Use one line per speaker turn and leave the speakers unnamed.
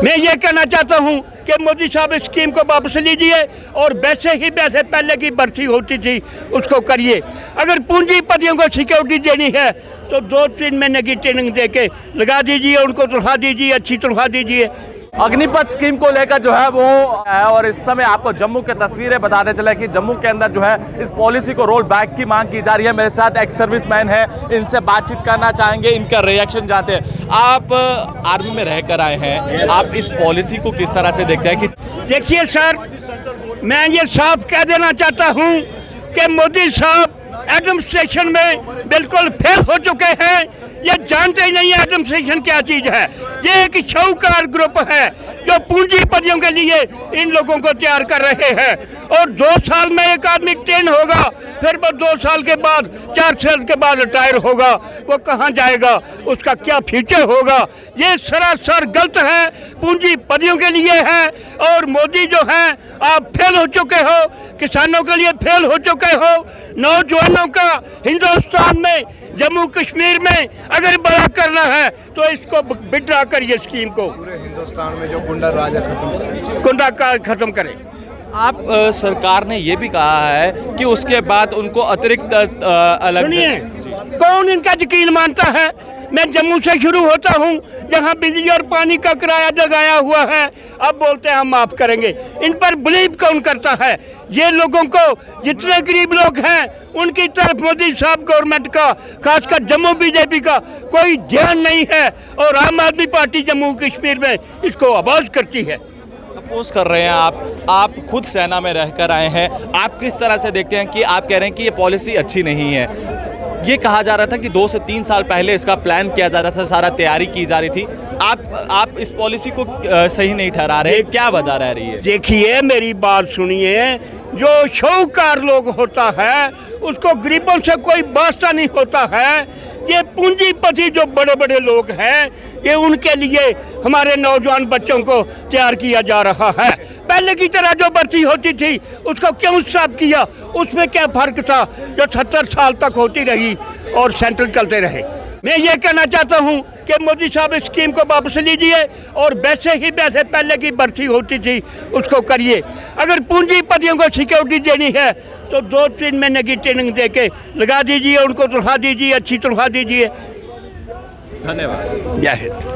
मैं ये कहना चाहता हूँ कि मोदी साहब इस स्कीम को वापस लीजिए और वैसे ही वैसे पहले की भर्ती होती थी उसको करिए। अगर पूंजीपतियों को सिक्योरिटी देनी है तो 2-3 महीने की ट्रेनिंग दे के लगा दीजिए, उनको तनख्वाह दीजिए, अच्छी तनख्वाह दीजिए।
अग्निपथ स्कीम को लेकर जो है वो है और इस समय आपको जम्मू की तस्वीरें बताते चले कि जम्मू के अंदर जो है इस पॉलिसी को रोल बैक की मांग की जा रही है। मेरे साथ एक्स सर्विसमैन है, इनसे बातचीत करना चाहेंगे, इनका रिएक्शन जानते हैं। आप आर्मी में रहकर आए हैं, आप इस पॉलिसी को किस तरह से देखते हैं? कि
देखिए सर, मैं ये साफ कह देना चाहता हूँ कि मोदी साहब एडमिनिस्ट्रेशन में बिल्कुल फेल हो चुके हैं। ये जानते ही नहीं है एडमिनिस्ट्रेशन क्या चीज है। ये एक शाहूकार ग्रुप है जो पूंजीपतियों के लिए इन लोगों को तैयार कर रहे हैं। और 2 साल में एक आदमी ट्रेन होगा, फिर वो 2 साल के बाद 4 साल के बाद रिटायर होगा, वो कहाँ जाएगा, उसका क्या फ्यूचर होगा। ये सरासर गलत है, पूंजीपतियों के लिए है। और मोदी जो है, आप फेल हो चुके हो, किसानों के लिए फेल हो चुके हो, नौजवानों का हिंदुस्तान में जम्मू कश्मीर में अगर बड़ा करना है तो इसको विड्रॉ करिए स्कीम को।
पूरे हिंदुस्तान में जो गुंडा राज
खत्म करें।
आप सरकार ने ये भी कहा है कि उसके बाद उनको अतिरिक्त अलग।
सुनिए, कौन इनका यकीन मानता है? मैं जम्मू से शुरू होता हूँ, जहाँ बिजली और पानी का किराया लगाया हुआ है, अब बोलते हैं हम माफ करेंगे। इन पर बिलीव कौन करता है? ये लोगों को, जितने गरीब लोग हैं उनकी तरफ मोदी साहब गवर्नमेंट का, खासकर जम्मू बीजेपी का कोई ध्यान नहीं है। और आम आदमी पार्टी जम्मू कश्मीर में इसको आवाज करती है।
अपोज कर रहे हैं आप खुद सेना में रहकर आए हैं, आप किस तरह से देखते हैं कि आप कह रहे हैं कि ये पॉलिसी अच्छी नहीं है? ये कहा जा रहा था कि 2 से 3 साल पहले इसका प्लान किया जा रहा था, सारा तैयारी की जा रही थी। आप इस पॉलिसी को सही नहीं ठहरा रहे, क्या वजह रह रही है?
देखिए, मेरी बात सुनिए, जो शाहूकार लोग होता है उसको गरीबों से कोई वास्ता नहीं होता है। ये पूंजीपति जो बड़े बड़े लोग हैं, ये उनके लिए हमारे नौजवान बच्चों को तैयार किया जा रहा है। पहले की तरह जो भर्ती होती थी उसको क्यों स्टॉप किया? उसमें क्या फर्क था जो 70 साल तक होती रही और सेंट्रल चलते रहे। मैं ये कहना चाहता हूँ कि मोदी साहब इस स्कीम को वापस लीजिए और वैसे ही वैसे पहले की भर्ती होती थी उसको करिए। अगर पूंजीपतियों को सिक्योरिटी देनी है तो 2-3 महीने की ट्रेनिंग दे के लगा दीजिए, उनको तनख्वाह दीजिए, अच्छी तनख्वाह दीजिए।
धन्यवाद।
जय हिंद।